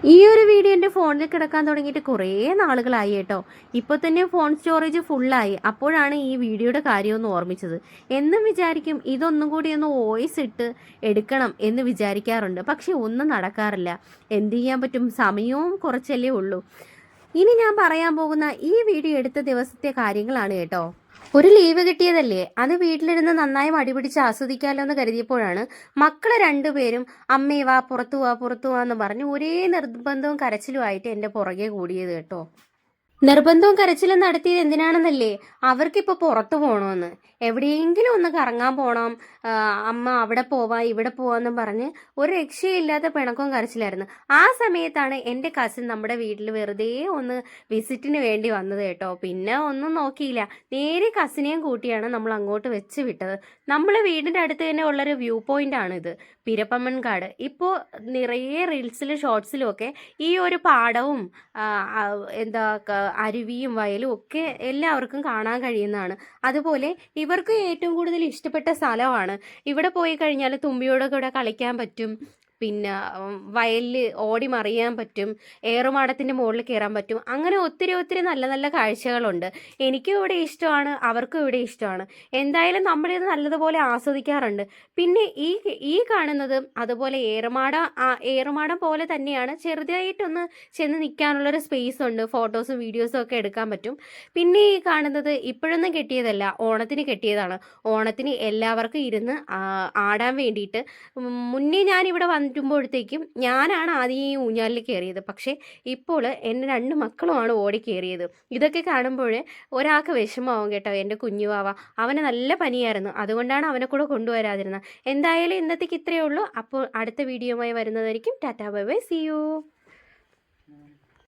ഈ ഒരു വീഡിയോ എൻ്റെ ഫോണിൽ കിടക്കാൻ തുടങ്ങിയിട്ട് കുറേ നാളുകളായി കേട്ടോ. ഇപ്പോൾ തന്നെ ഫോൺ സ്റ്റോറേജ് ഫുള്ളായി. അപ്പോഴാണ് ഈ വീഡിയോയുടെ കാര്യമൊന്ന് ഓർമ്മിച്ചത്. എന്നും വിചാരിക്കും ഇതൊന്നും കൂടി ഒന്ന് വോയിസ് ഇട്ട് എടുക്കണം എന്ന് വിചാരിക്കാറുണ്ട്. പക്ഷെ ഒന്നും നടക്കാറില്ല. എന്ത് ചെയ്യാൻ പറ്റും, സമയവും കുറച്ചല്ലേ ഉള്ളൂ. ഇനി ഞാൻ പറയാൻ പോകുന്ന ഈ വീഡിയോ എടുത്ത ദിവസത്തെ കാര്യങ്ങളാണ് കേട്ടോ. ഒരു ലീവ് കിട്ടിയതല്ലേ, അത് വീട്ടിലിരുന്ന് നന്നായി മടിപിടിച്ച് ആസ്വദിക്കാമല്ലോ എന്ന് കരുതിയപ്പോഴാണ് മക്കള് രണ്ടുപേരും അമ്മേ വാ പുറത്തു വാ പുറത്തു വാ എന്ന് പറഞ്ഞ് ഒരേ നിർബന്ധവും കരച്ചിലുമായിട്ട് എൻ്റെ പുറകെ കൂടിയത് കേട്ടോ. നിർബന്ധവും കരച്ചിലും നടത്തിയത് എന്തിനാണെന്നല്ലേ, അവർക്കിപ്പോൾ പുറത്തു പോകണമെന്ന്, എവിടെയെങ്കിലും ഒന്ന് കറങ്ങാൻ പോകണം, അമ്മ അവിടെ പോവാ ഇവിടെ പോവാന്നും പറഞ്ഞ് ഒരു രക്ഷയില്ലാത്ത പിണക്കവും കരച്ചിലായിരുന്നു. ആ സമയത്താണ് എൻ്റെ കസിൻ നമ്മുടെ വീട്ടിൽ വെറുതെ ഒന്ന് വിസിറ്റിന് വേണ്ടി വന്നത് കേട്ടോ. പിന്നെ ഒന്നും നോക്കിയില്ല, നേരെ കസിനെയും കൂട്ടിയാണ് നമ്മൾ അങ്ങോട്ട് വെച്ച് വിട്ടത്. നമ്മളെ വീടിൻ്റെ അടുത്ത് തന്നെ ഉള്ളൊരു വ്യൂ പോയിന്റ് ആണിത്, പിരപ്പമ്മൻകാട്. ഇപ്പോൾ നിറയെ റീൽസിലും ഷോർട്സിലും ഒക്കെ ഈ ഒരു പാടവും എന്താ അരുവിയും വയലും ഒക്കെ എല്ലാവർക്കും കാണാൻ കഴിയുന്നതാണ്. അതുപോലെ ഇവർക്ക് ഏറ്റവും കൂടുതൽ ഇഷ്ടപ്പെട്ട സ്ഥലമാണ്. ഇവിടെ പോയി കഴിഞ്ഞാൽ തുമ്പിയോടെ കൂടെ കളിക്കാൻ പറ്റും, പിന്നെ വയലിൽ ഓടി മറിയാൻ പറ്റും, ഏറുമാടത്തിൻ്റെ മുകളിൽ കയറാൻ പറ്റും. അങ്ങനെ ഒത്തിരി ഒത്തിരി നല്ല നല്ല കാഴ്ചകളുണ്ട്. എനിക്കും ഇവിടെ ഇഷ്ടമാണ്, അവർക്കും ഇവിടെ ഇഷ്ടമാണ്. എന്തായാലും നമ്മളിത് നല്ലതുപോലെ ആസ്വദിക്കാറുണ്ട്. പിന്നെ ഈ കാണുന്നത് അതുപോലെ ഏറുമാടം പോലെ തന്നെയാണ്. ചെറുതായിട്ടൊന്ന് ചെന്ന് നിൽക്കാനുള്ളൊരു സ്പേസ് ഉണ്ട്, ഫോട്ടോസും വീഡിയോസും ഒക്കെ എടുക്കാൻ പറ്റും. പിന്നെ ഈ കാണുന്നത് ഇപ്പോഴൊന്നും കെട്ടിയതല്ല, ഓണത്തിന് കെട്ടിയതാണ്. ഓണത്തിന് എല്ലാവർക്കും ഇരുന്ന് ആടാൻ വേണ്ടിയിട്ട്. മുന്നേ ഞാനിവിടെ വന്നിട്ടുമ്പോഴത്തേക്കും ഞാനാണ് ആദ്യം ഈ ഊഞ്ഞാലിൽ കയറിയത്. പക്ഷേ ഇപ്പോൾ എൻ്റെ രണ്ട് മക്കളുമാണ് ഓടി കയറിയത്. ഇതൊക്കെ കാണുമ്പോൾ ഒരാൾക്ക് വിഷമമാവും കേട്ടോ. എൻ്റെ കുഞ്ഞുവാവ, അവന് നല്ല പനിയായിരുന്നു, അതുകൊണ്ടാണ് അവനെ കൂടെ കൊണ്ടുവരാതിരുന്നത്. എന്തായാലും ഇന്നത്തേക്ക് ഇത്രയേ ഉള്ളൂ. അപ്പോൾ അടുത്ത വീഡിയോയുമായി വരുന്നതായിരിക്കും. Tata bye bye, see U.